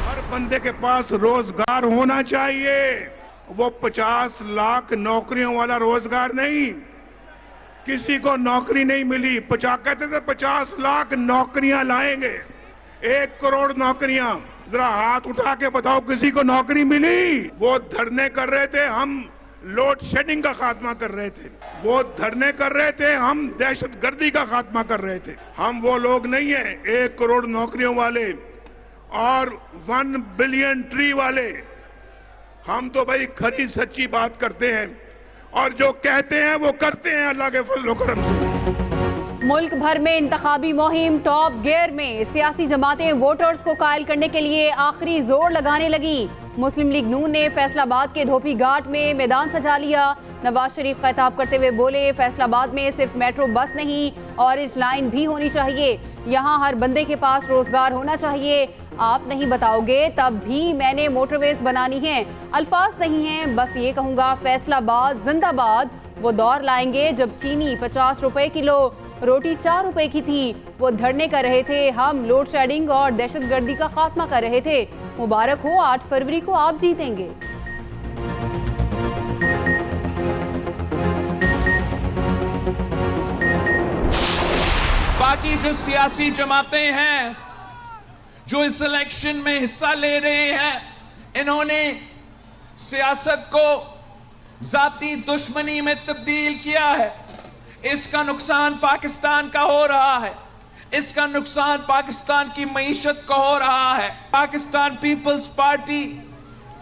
हर बंदे के पास रोजगार होना चाहिए। वो 50 लाख नौकरियों वाला रोजगार नहीं। किसी को नौकरी नहीं मिली, कहते थे 50 लाख नौकरियां लाएंगे, 1 करोड़ नौकरियां। जरा हाथ उठा के बताओ किसी को नौकरी मिली? वो धरने कर रहे थे, हम लोड शेडिंग का खात्मा कर रहे थे। वो धरने कर रहे थे, हम दहशतगर्दी का खात्मा कर रहे थे। हम वो लोग नहीं है 1 करोड़ नौकरियों वाले और 1 बिलियन ट्री वाले। हम तो भाई खरी सच्ची बात करते हैं और जो कहते हैं वो करते हैं, अल्लाह के फजल व करम से। मुल्क भर में इंतखाबी मुहिम टॉप गियर में। सियासी जमातें वोटर्स को कायल करने के लिए आखिरी जोर लगाने लगी। मुस्लिम लीग नून ने फैसलाबाद के धोपी घाट में मैदान सजा लिया। नवाज शरीफ खिताब करते हुए बोले, फैसलाबाद में सिर्फ मेट्रो बस नहीं, ऑरेंज लाइन भी होनी चाहिए। यहाँ हर बंदे के पास रोजगार होना चाहिए। आप नहीं बताओगे तब भी मैंने मोटरवेज बनानी है। अल्फाज नहीं हैं, बस ये कहूँगा फैसलाबाद जिंदाबाद। वो दौर लाएंगे जब चीनी 50 रुपए किलो, रोटी 4 रुपए की थी। वो धरने कर रहे थे, हम लोड शेडिंग और दहशतगर्दी का खात्मा कर रहे थे। मुबारक हो, 8 फरवरी को आप जीतेंगे। बाकी जो सियासी जमातें हैं जो इस इलेक्शन में हिस्सा ले रहे हैं, इन्होंने सियासत को जाती दुश्मनी में तब्दील किया है। इसका नुकसान पाकिस्तान का हो रहा है। इसका नुकसान पाकिस्तान की मईशत को हो रहा है। पाकिस्तान पीपल्स पार्टी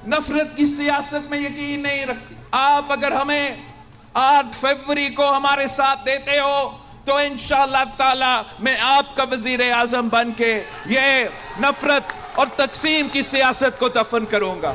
नफरत की सियासत में यकीन नहीं रखती। आप अगर हमें 8 फरवरी को हमारे साथ देते हो तो इंशाअल्लाह ताला मैं आपका वजीर आजम बन के ये नफरत और तकसीम की सियासत को दफन करूंगा।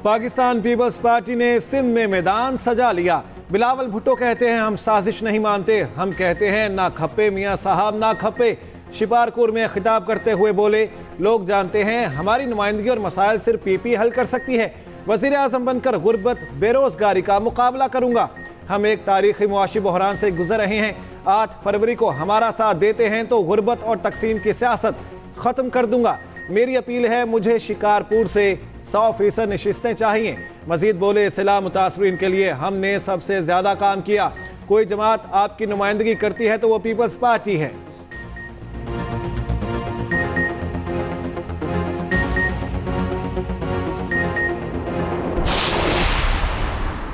पाकिस्तान पीपल्स पार्टी ने सिंध में मैदान सजा लिया। बिलावल भुट्टो कहते हैं, हम साजिश नहीं मानते, हम कहते हैं ना खप्पे मियाँ साहब ना खप्पे। शिकारपुर में खिताब करते हुए बोले, लोग जानते हैं हमारी नुमाइंदगी और मसाइल सिर्फ पीपी हल कर सकती है। वजीर आजम बनकर गुर्बत बेरोजगारी का मुकाबला करूंगा। हम एक तारीखी मुआशी बहरान से गुजर रहे हैं। 8 फरवरी को हमारा साथ देते हैं तो गुर्बत और तकसीम की सियासत ख़त्म कर दूंगा। मेरी अपील है, मुझे शिकारपुर से 100% नशिस्तें चाहिए। मजीद बोले, इस्लाह मुतासरीन के लिए हमने सबसे ज़्यादा काम किया। कोई जमात आपकी नुमाइंदगी करती है तो वो पीपल्स पार्टी है।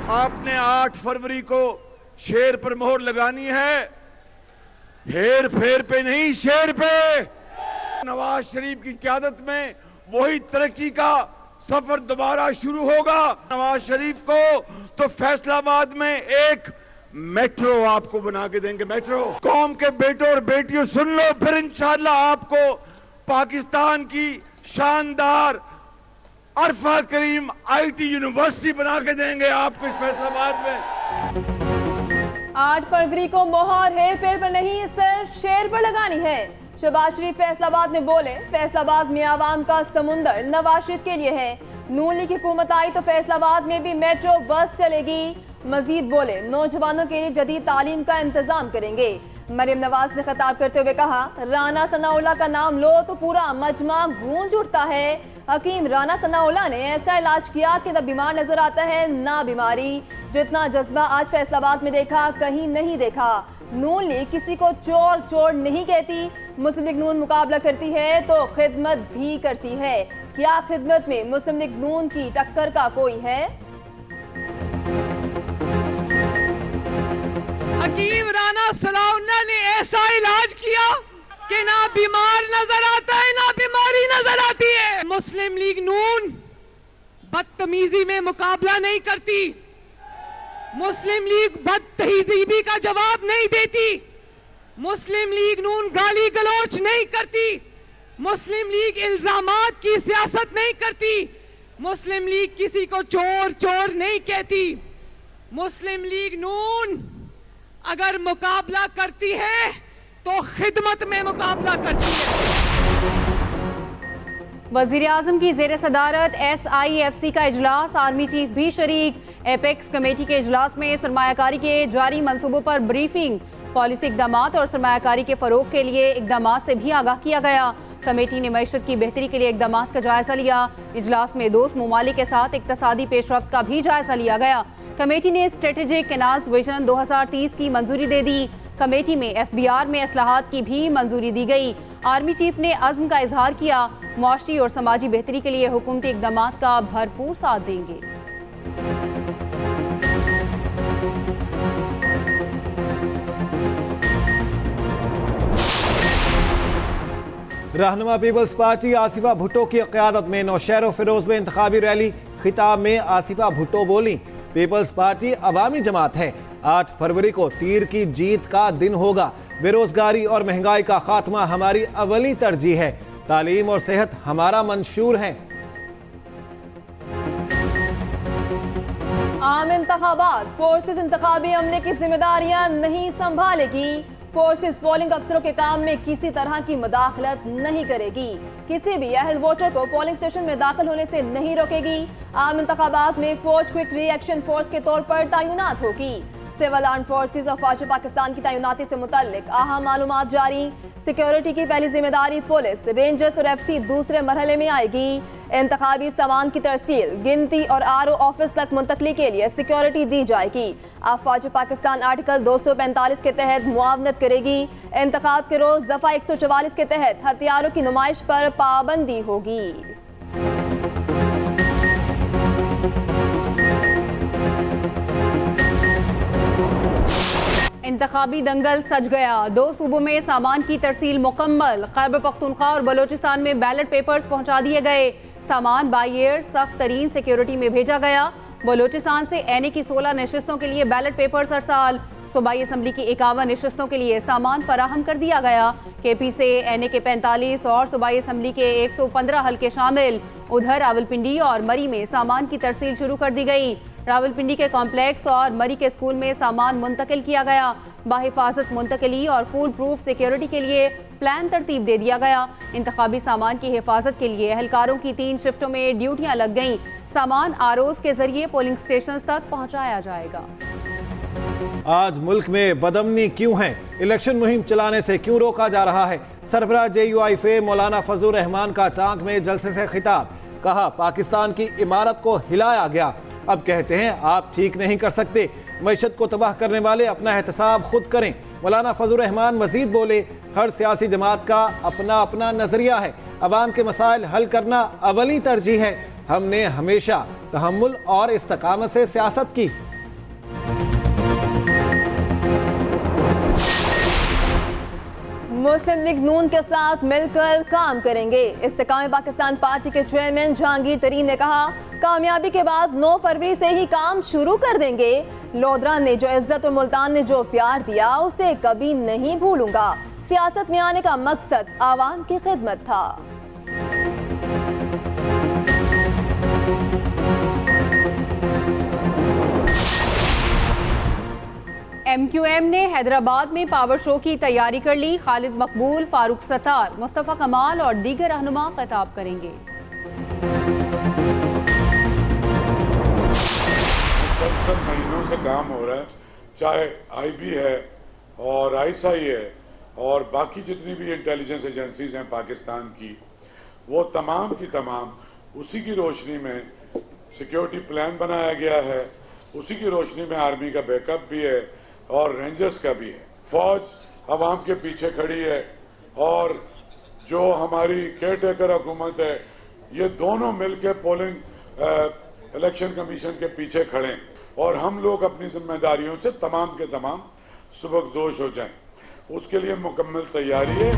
आपने 8 फरवरी को शेर पर मोहर लगानी है, हेर फेर पे नहीं, शेर पे। नवाज शरीफ की क़यादत में वही तरक्की का सफर दोबारा शुरू होगा। नवाज शरीफ को तो फैसलाबाद में एक मेट्रो आपको बना के देंगे। मेट्रो। कौम के बेटों और बेटियों सुन लो, फिर इंशाअल्लाह आपको पाकिस्तान की शानदार अरफा करीम IT यूनिवर्सिटी बना के देंगे आपको इस फैसलाबाद में। 8 फरवरी को मोहर हेर फेर पर नहीं, सिर्फ शेर पर लगानी है। शहबाज शरीफ फैसलाबाद में बोले, फैसलाबाद में आवाम का समुंदर नवाज शरीफ के लिए है। नून लीग हुकूमत आई तो फैसलाबाद में भी मेट्रो बस चलेगी। मजीद बोले, नौजवानों के लिए जदीद तालीम का इंतजाम करेंगे। मरियम नवाज ने खिताब करते हुए कहा, राना सनाउल्लाह का नाम लो तो पूरा मजमा गूंज उठता है। हकीम राना सनाउल्लाह ने ऐसा इलाज किया कि न बीमार नजर आता है ना बीमारी। जितना जज्बा आज फैसलाबाद में देखा कहीं नहीं देखा। नून लीग किसी को चोर चोर नहीं कहती। मुस्लिम लीग नून मुकाबला करती है तो खिदमत भी करती है। क्या खिदमत में मुस्लिम लीग नून की टक्कर का कोई है? हकीम राना सनाउल्लाह ने ऐसा इलाज किया कि ना बीमार नजर आता है ना बीमारी नजर आती है। मुस्लिम लीग नून बदतमीजी में मुकाबला नहीं करती। मुस्लिम लीग बदतहजीबी का जवाब नहीं देती। मुस्लिम लीग नून गाली गलौच नहीं करती। मुस्लिम लीग इल्जामात की सियासत नहीं करती। मुस्लिम लीग किसी को चोर चोर नहीं कहती। मुस्लिम लीग नून अगर मुकाबला करती है तो खिदमत में मुकाबला करती है। वजीर आजम की ज़ेर सदारत SIFC का इजलास, आर्मी चीफ भी शरीक। एपेक्स कमेटी के इजलास में सरमायाकारी के जारी मंसूबों पर ब्रीफिंग, पॉलिसी इकदामात और सरमायाकारी के फरोग के लिए इकदामात से भी आगाह किया गया। कमेटी ने मईशत की बेहतरी के लिए इकदामात का जायजा लिया। इजलास में दोस्त ममालिक के साथ इक्तसादी पेशरफ्त का भी जायजा लिया गया। कमेटी ने स्ट्रेटेजिक कैनाल्स विजन 2030 की मंजूरी दे दी। कमेटी में FBR में असलाहत की भी मंजूरी दी गई। आर्मी चीफ ने अज़्म का इजहार किया, मुआशरी और समाजी बेहतरी के लिए हुकूमती इकदामात का भरपूर साथ देंगे। रहनुमा पीपल्स पार्टी आसिफा भुट्टो की क़यादत में नौशहर फिरोज में इंतखाबी रैली। खिताब में आसिफा भुट्टो बोली, पीपल्स पार्टी अवामी जमात है। 8 फरवरी को तीर की जीत का दिन होगा। बेरोजगारी और महंगाई का खात्मा हमारी अवली तरजीह है। तालीम और सेहत हमारा मंशूर है। आम इंतखाबात, फोर्सेस इंतखाबी अमले की जिम्मेदारियां नहीं संभालेगी। फोर्सेस पोलिंग अफसरों के काम में किसी तरह की मुदाखलत नहीं करेगी। किसी भी अहल वोटर को पोलिंग स्टेशन में दाखिल होने से नहीं रोकेगी। आम इंतखाबात में फौज क्विक रिएक्शन फोर्स के तौर पर तैनात होगी। सिविल आर्म फोर्सेस और फौज पाकिस्तान की तैनाती से मुतल्लिक अहम मालूमात जारी। सिक्योरिटी की पहली जिम्मेदारी पुलिस, रेंजर्स और FC दूसरे मरहले में आएगी। इंतखाबी सामान की तरसील, गिनती और RO ऑफिस तक मुंतकली के लिए सिक्योरिटी दी जाएगी। अब फौज पाकिस्तान आर्टिकल 245 के तहत मुआवनत करेगी। इंतखाब के रोज दफा 144 के तहत हथियारों की नुमाइश पर पाबंदी होगी। इंतखाबी दंगल सज गया। 2 सूबों में सामान की तरसील मुकम्मल। खैबर पख्तूनख्वा और बलोचिस्तान में बैलेट पेपर्स पहुंचा दिए गए। सामान बाई एयर सख्त तरीन सिक्योरिटी में भेजा गया। बलोचिस्तान से NA की 16 नशिस्तों के लिए बैलेट पेपर्स अरसाल। सूबाई असम्बली की 51 नशिस्तों के लिए सामान फराहम कर दिया गया। KP से NA के 45 और सूबाई असम्बली के 115 हल्के शामिल। उधर रावलपिंडी और मरी में सामान की तरसील शुरू कर दी गई। रावलपिंडी के कॉम्प्लेक्स और मरी के स्कूल में सामान मुंतकिल किया गया। बाहिफाजत मुंतकली और फूल प्रूफ सिक्योरिटी के लिए प्लान तरतीब दे दिया गया। इंतखाबी सामान की हिफाजत के लिए एहलकारों की 3 शिफ्टों में ड्यूटियां लग गईं। सामान ROs के जरिए पोलिंग स्टेशन तक पहुंचाया जाएगा। आज मुल्क में बदअमनी क्यों है? इलेक्शन मुहिम चलाने से क्यों रोका जा रहा है? सरबराह JUIF मौलाना फजलुर रहमान का टांक में जलसे से खिताब। कहा, पाकिस्तान की इमारत को हिलाया गया। अब कहते हैं आप ठीक नहीं कर सकते। मईशत को तबाह करने वाले अपना एहतसाब खुद करें। मौलाना फजलुर रहमान मजीद बोले, हर सियासी जमात का अपना अपना नजरिया है। अवाम के मसाइल हल करना अवली तरजीह है। हमने हमेशा तहम्मुल और इस्तकामत से सियासत की। मुस्लिम लीग नून के साथ मिलकर काम करेंगे। इस्तेकाम पाकिस्तान पार्टी के चेयरमैन जहांगीर तरीन ने कहा, कामयाबी के बाद 9 फरवरी से ही काम शुरू कर देंगे। लोधरा ने जो इज्जत और मुल्तान ने जो प्यार दिया उसे कभी नहीं भूलूंगा। सियासत में आने का मकसद आवाम की खिदमत था। MQM ने हैदराबाद में पावर शो की तैयारी कर ली। खालिद मकबूल, फारूक सत्तार, मुस्तफ़ा कमाल और दीगर रहनुमा खिताब करेंगे। महीनों से काम हो रहा है, चाहे IB है और ISI है और बाकी जितनी भी इंटेलिजेंस एजेंसीज हैं पाकिस्तान की, वो तमाम की तमाम उसी की रोशनी में सिक्योरिटी प्लान बनाया गया है। उसी की रोशनी में आर्मी का बैकअप भी है और रेंजर्स का भी है। फौज अवाम के पीछे खड़ी है और जो हमारी केयरटेकर हुकूमत है, ये दोनों मिलकर पोलिंग इलेक्शन कमीशन के पीछे खड़े हैं और हम लोग अपनी जिम्मेदारियों से तमाम के तमाम सुबकदोश हो जाएं, उसके लिए मुकम्मल तैयारी है।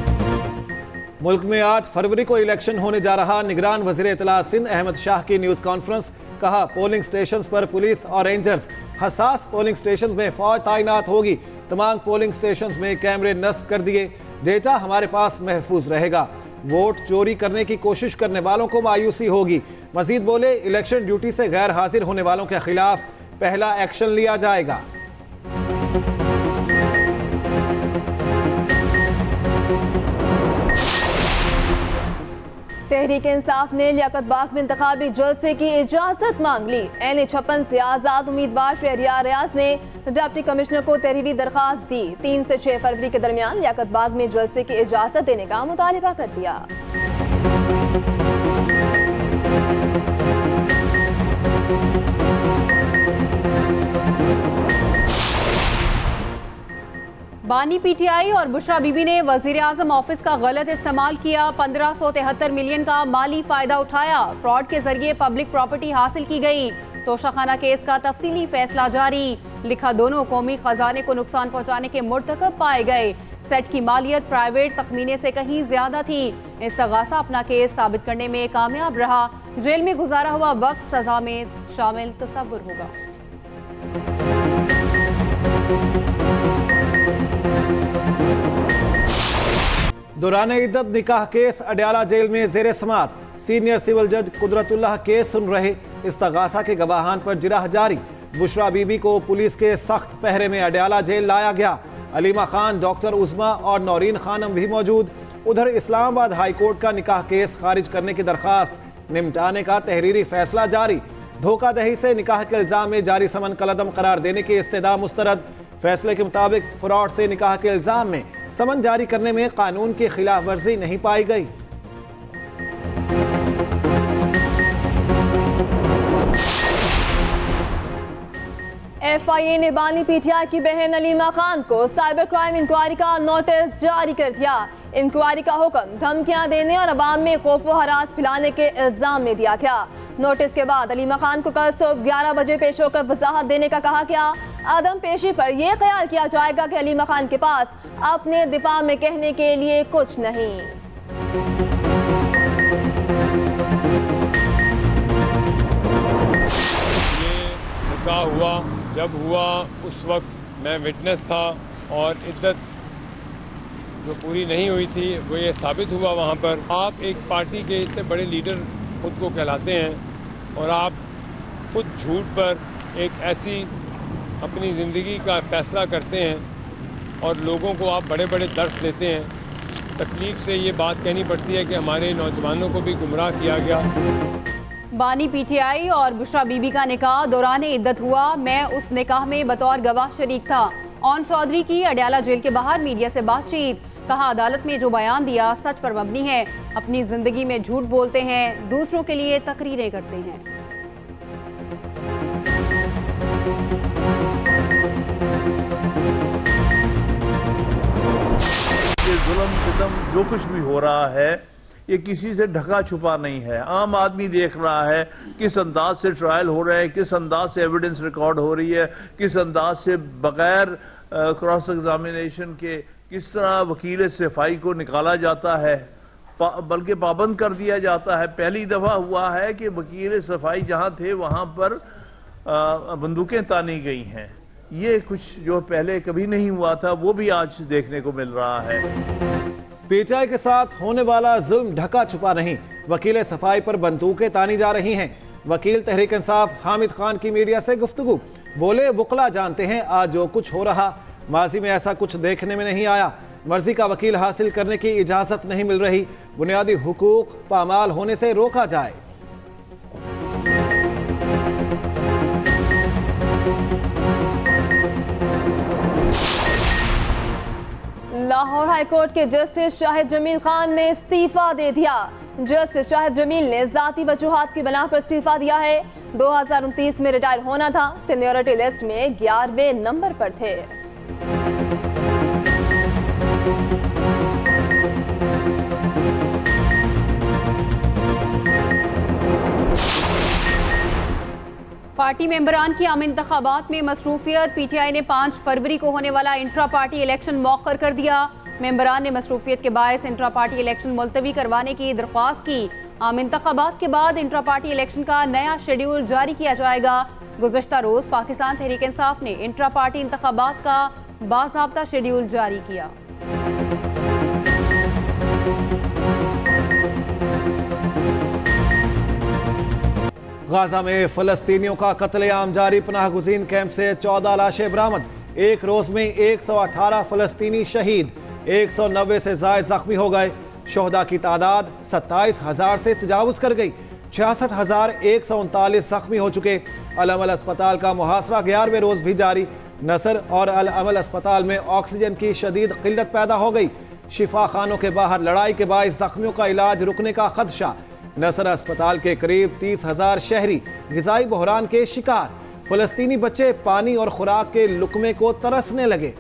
मुल्क में 8 फरवरी को इलेक्शन होने जा रहा। निगरान वज़ीर इत्तला सिंध अहमद शाह की न्यूज़ कॉन्फ्रेंस। कहा, पोलिंग स्टेशंस पर पुलिस और रेंजर्स। हसास पोलिंग स्टेशंस में फौज तैनात होगी। तमाम पोलिंग स्टेशंस में कैमरे नस्ब कर दिए। डेटा हमारे पास महफूज रहेगा। वोट चोरी करने की कोशिश करने वालों को मायूसी होगी। मजीद बोले, इलेक्शन ड्यूटी से गैर हाजिर होने वालों के खिलाफ पहला एक्शन लिया जाएगा। तहरीक इंसाफ ने लियाकत बाग में इंतखाबी जलसे की इजाजत मांग ली। NA56 से आजाद उम्मीदवार शहरियार रियाज ने डिप्टी कमिश्नर को तहरीरी दरखास्त दी। 3 से 6 फरवरी के दरमियान लियाकत बाग में जलसे की इजाजत देने का मुतालबा कर दिया। बानी PTI और बुशरा बीबी ने वजीर आजम ऑफिस का गलत इस्तेमाल किया। 1573 मिलियन का माली फायदा उठाया। फ्रॉड के जरिए पब्लिक प्रॉपर्टी हासिल की गई। तोशाखाना केस का तफसीली फैसला जारी। लिखा दोनों कौमी खजाने को नुकसान पहुंचाने के मुर्तकब पाए गए। सेट की मालियत प्राइवेट तखमीने से कहीं ज्यादा थी। इस्तगासा अपना केस साबित करने में कामयाब रहा। जेल में गुजारा हुआ वक्त सजा में शामिल तसव्वुर होगा। दौरान इद्दत निकाह केस अडयाला जेल में जेर समात। सीनियर सिविल जज कुदरतुल्लाह केस सुन रहे। इस्तगासा के गवाहान पर जिरह जारी। बुशरा बीबी को पुलिस के सख्त पहरे में अडयाला जेल लाया गया। अलीमा खान, डॉक्टर उज़मा और नौरीन खानम भी मौजूद। उधर इस्लामाबाद हाई कोर्ट का निकाह केस खारिज करने की दरखास्त निपटाने का तहरीरी फैसला जारी। धोखाधड़ी से निकाह के इल्जाम में जारी समन कलअदम करार देने की इस्तदा मुस्तरद। फैसले के मुताबिक फ्रॉड से निकाह के इल्जाम में समन जारी करने में कानून की खिलाफ वर्जी नहीं पाई गई। FIA ने बानी PTI की बहन अलीमा खान को साइबर क्राइम इंक्वायरी का नोटिस जारी कर दिया। इंक्वायरी का हुक्म धमकियां देने और अवाम में खौफ व हरास फैलाने के इल्जाम में दिया गया। नोटिस के बाद अलीमा खान को कल सुबह 11 बजे पेश होकर वजाहत देने का कहा गया। आदम पेशी पर यह ख्याल किया जाएगा कि अलीमा खान के पास अपने दिफा में कहने के लिए कुछ नहीं। ये निकाह हुआ, जब हुआ उस वक्त मैं विटनेस था और इद्दत जो पूरी नहीं हुई थी वो ये साबित हुआ वहाँ पर। आप एक पार्टी के इतने बड़े लीडर खुद को कहलाते हैं और आप खुद झूठ पर एक ऐसी अपनी ज़िंदगी का फैसला करते हैं और लोगों को आप बड़े बड़े दर्स देते हैं। तकलीफ से ये बात कहनी पड़ती है कि हमारे नौजवानों को भी गुमराह किया गया। बानी PTI और बुशरा बीबी का निकाह दौरान इद्दत हुआ। मैं उस निकाह में बतौर गवाह शरीक था। ऑन चौधरी की अडयाला जेल के बाहर मीडिया से बातचीत। कहा अदालत में जो बयान दिया सच पर मबनी है। अपनी जिंदगी में झूठ बोलते हैं, दूसरों के लिए तकरीरें करते हैं। ये जुल्म सितम जो कुछ भी हो रहा है ये किसी से ढका छुपा नहीं है। आम आदमी देख रहा है किस अंदाज से ट्रायल हो रहा है, किस अंदाज से एविडेंस रिकॉर्ड हो रही है, किस अंदाज से बगैर क्रॉस एग्जामिनेशन के किस तरह वकील सफाई को निकाला जाता है, बल्कि पाबंद कर दिया जाता है। पहली दफा हुआ है कि वकील सफाई जहां थे वहां पर बंदूकें तानी गई हैं। ये कुछ जो पहले कभी नहीं हुआ था वो भी आज देखने को मिल रहा है। PTI के साथ होने वाला जुल्म ढका छुपा नहीं। वकील सफाई पर बंदूकें तानी जा रही हैं। वकील तहरीक इंसाफ हामिद खान की मीडिया से गुफ्तगू। बोले वकला जानते हैं आज जो कुछ हो रहा, माजी में ऐसा कुछ देखने में नहीं आया। मर्जी का वकील हासिल करने की इजाजत नहीं मिल रही। बुनियादी हुकूक पामाल होने से रोका जाए। लाहौर हाईकोर्ट के जस्टिस शाहिद जमील खान ने इस्तीफा दे दिया। जस्टिस शाहिद जमील ने जाती वजूहात की बिना पर इस्तीफा दिया है। 2029 में रिटायर होना था। सीनियरिटी लिस्ट में 11वें नंबर पर थे। पार्टी मेंबरान की आम इंतखाबात में मसरूफियत। PTI ने 5 फरवरी को होने वाला इंट्रा पार्टी इलेक्शन मौखर कर दिया। मेंबरान ने मसरूफियत के बायस इंट्रा पार्टी इलेक्शन मुलतवी करवाने की दरख्वास्त की। आम इंतखाबात के बाद इंट्रा पार्टी इलेक्शन का नया शेड्यूल जारी किया जाएगा। गुज़श्ता रोज पाकिस्तान तहरीक इंसाफ ने इंट्रा पार्टी इंतखाबात का बाज़ाब्ता शेड्यूल जारी किया। गाजा में फलस्तीनियों का कत्लेआम जारी। पनाह गुज़ीन कैंप से 14 लाशें बरामद। एक रोज में 118 फलस्तीनी शहीद, 190 से ज़ायद जख्मी हो गए। शोहदा की तादाद 27,000 से तजावुज कर गई। 66,139 जख्मी हो चुके। अल अमल अस्पताल का मुहासरा 11वें रोज भी जारी। नसर और अल अमल अस्पताल में ऑक्सीजन की शदीद किल्लत पैदा हो गई। शिफा खानों के बाहर लड़ाई के बायस जख्मियों का इलाज रुकने का खदशा। नसर अस्पताल के करीब 30,000 शहरी गिजाई बहरान के शिकार। फलस्तीनी बच्चे पानी और खुराक के लुकमे को तरसने लगे।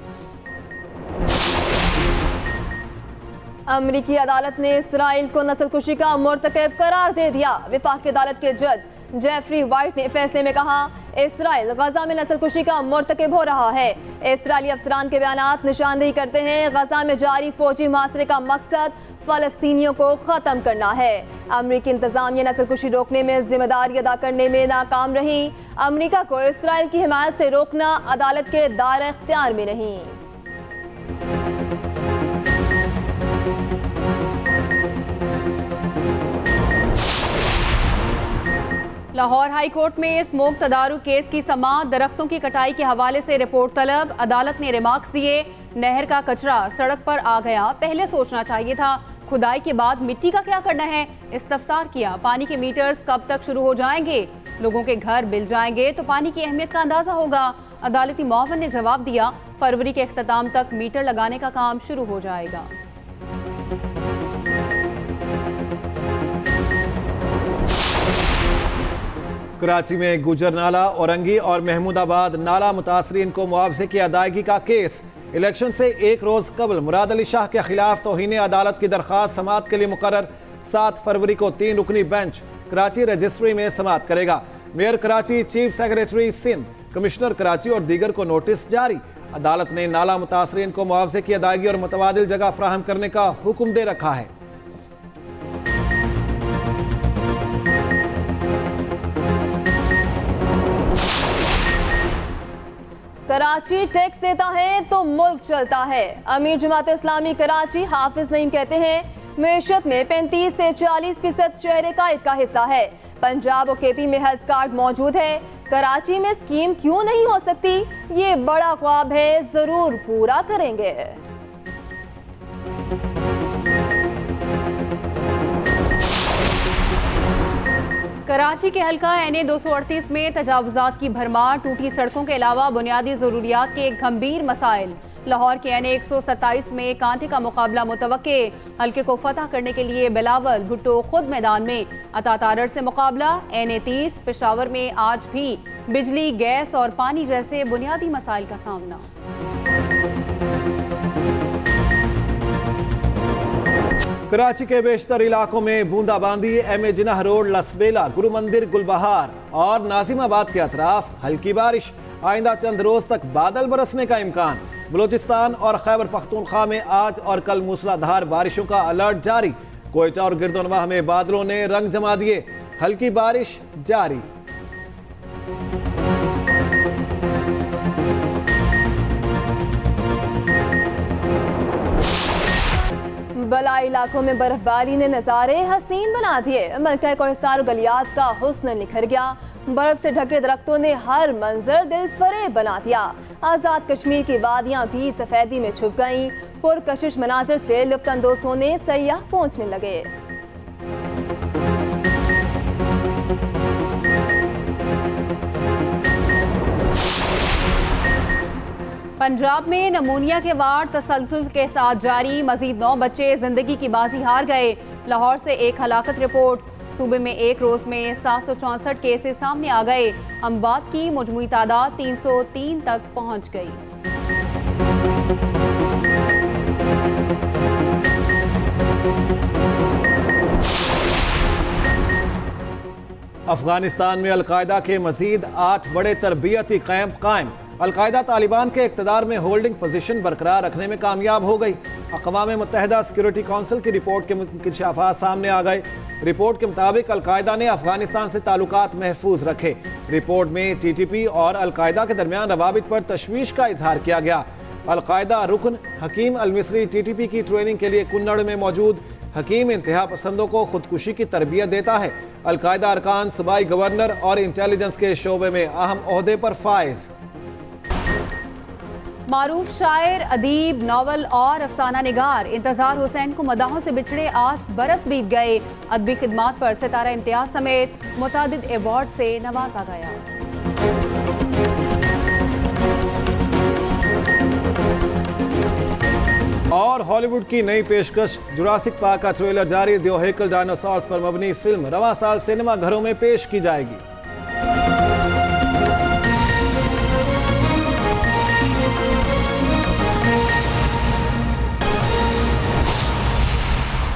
अमेरिकी अदालत ने इसराइल को नस्लकुशी का मुर्तकब करार दे दिया। वफाकी अदालत के जज जेफरी वाइट ने फैसले में कहा, इसराइल गजा में नस्लकुशी का मुर्तकब हो रहा है। इसराइली अफसरान के बयानात निशानदेही करते हैं गजा में जारी फौजी मुहासरे का मकसद फलस्तीनियों को खत्म करना है। अमेरिकी इंतजामिया नस्लकुशी रोकने में जिम्मेदारी अदा करने में नाकाम रही। अमेरिका को इसराइल की हिमायत से रोकना अदालत के दायरे इख्तियार में नहीं। लाहौर हाई कोर्ट में स्मोक तदारुक केस की समाअत। दरख्तों की कटाई के हवाले से रिपोर्ट तलब। अदालत ने रिमार्क्स दिए, नहर का कचरा सड़क पर आ गया, पहले सोचना चाहिए था। खुदाई के बाद मिट्टी का क्या करना है, इस्तफसार किया। पानी के मीटर्स कब तक शुरू हो जाएंगे? लोगों के घर बिल जाएंगे तो पानी की अहमियत का अंदाजा होगा। अदालती मुआवन ने जवाब दिया, फरवरी के इख्तिताम तक मीटर लगाने का काम शुरू हो जाएगा। कराची में गुजर नाला, औरंगी और महमूदाबाद नाला मुतासरीन को मुआवजे की अदायगी का केस। इलेक्शन से एक रोज कबल मुराद अली शाह के खिलाफ तौहीन अदालत की दरख्वास्त समाअत के लिए मुकर्रर। 7 फरवरी को 3 रुकनी बेंच कराची रजिस्ट्री में समाअत करेगा। Mayor Karachi, chief secretary Sindh, commissioner Karachi और दीगर को नोटिस जारी। अदालत ने नाला मुतासरीन को मुआवजे की अदायगी और मुतबादिल जगह फराहम करने का हुक्म दे रखा है। कराची टैक्स देता है तो मुल्क चलता है। अमीर जमात इस्लामी कराची हाफिज नईम कहते हैं, मेशत में 35 से 40% शहर कायद का हिस्सा है। पंजाब और केपी में हेल्थ कार्ड मौजूद है। कराची में स्कीम क्यों नहीं हो सकती? ये बड़ा ख्वाब है, जरूर पूरा करेंगे। कराची के हल्का NA 238 में तजावुजात की भरमार। टूटी सड़कों के अलावा बुनियादी जरूरियात के गंभीर मसाइल। लाहौर के NA 127 में कांटे का मुकाबला मुतवक्के। हल्के को फतह करने के लिए बिलावल भुट्टो खुद मैदान में। अता तारड़ से मुकाबला। NA 30 पेशावर में आज भी बिजली, गैस और पानी जैसे बुनियादी मसाइल का सामना। कराची के बेशतर इलाकों में बूंदाबांदी। MA जिनाह रोड, लसबेला, गुरु मंदिर, गुलबहार और नाजिमाबाद के अतराफ हल्की बारिश। आइंदा चंद रोज तक बादल बरसने का इम्कान। बलूचिस्तान और खैबर पख्तूनख्वा में आज और कल मूसलाधार बारिशों का अलर्ट जारी। कोयटा और गिरदोनवाह में बादलों ने रंग जमा दिए, हल्की बारिश जारी। बलाई इलाकों में बर्फबारी ने नज़ारे हसीन बना दिए। मलका कोहिस्तार गलियात का हुस्न निखर गया। बर्फ से ढके दरख्तों ने हर मंजर दिल फरेब बना दिया। आज़ाद कश्मीर की वादियां भी सफेदी में छुप गईं। पुरकशिश मनाजिर से लुत्फानंदोज होने सयाह पहुंचने लगे। पंजाब में नमूनिया के वार तसलसल के साथ जारी। मजीद 9 बच्चे जिंदगी की बाजी हार गए। लाहौर से एक हलाकत रिपोर्ट। सूबे में एक रोज में 764 केसेस सामने आ गए। अमवात की मजमूई तादाद 303 तक पहुंच गई। अफगानिस्तान में अलकायदा के मजीद 8 बड़े तरबियती कैंप कायम। अलकायदा तालिबान के इक़्तिदार में होल्डिंग पोजीशन बरकरार रखने में कामयाब हो गई। अक़वाम मुत्तहिदा सिक्योरिटी काउंसिल की रिपोर्ट के इंकशाफात सामने आ गए। रिपोर्ट के मुताबिक अलकायदा ने अफगानिस्तान से ताल्लुकात महफूज रखे। रिपोर्ट में TTP और अलकायदा के दरमियान रवाबित पर तशवीश का इजहार किया गया। अलकायदा रुकन हकीम अलमिस्री TTP की ट्रेनिंग के लिए कुन्नड़ में मौजूद। हकीम इंतहा पसंदों को खुदकुशी की तरबियत देता है। अलकायदा अरकान सूबाई गवर्नर और इंटेलिजेंस के शोबे में अहम ओहदे पर फाइज। मारूफ शायर, अदीब, नावल और अफसाना निगार इंतजार हुसैन को मदाहों से बिछड़े 8 बरस बीत गए। अदबी खिदमात पर सितारा इम्तियाज समेत मुतादिद अवार्ड से नवाजा गया। और हॉलीवुड की नई पेशकश जुरासिक पार्क का ट्रेलर जारी। द व्हीकल डायनासोर्स पर मबनी फिल्म रवां साल सिनेमा घरों में पेश की जाएगी।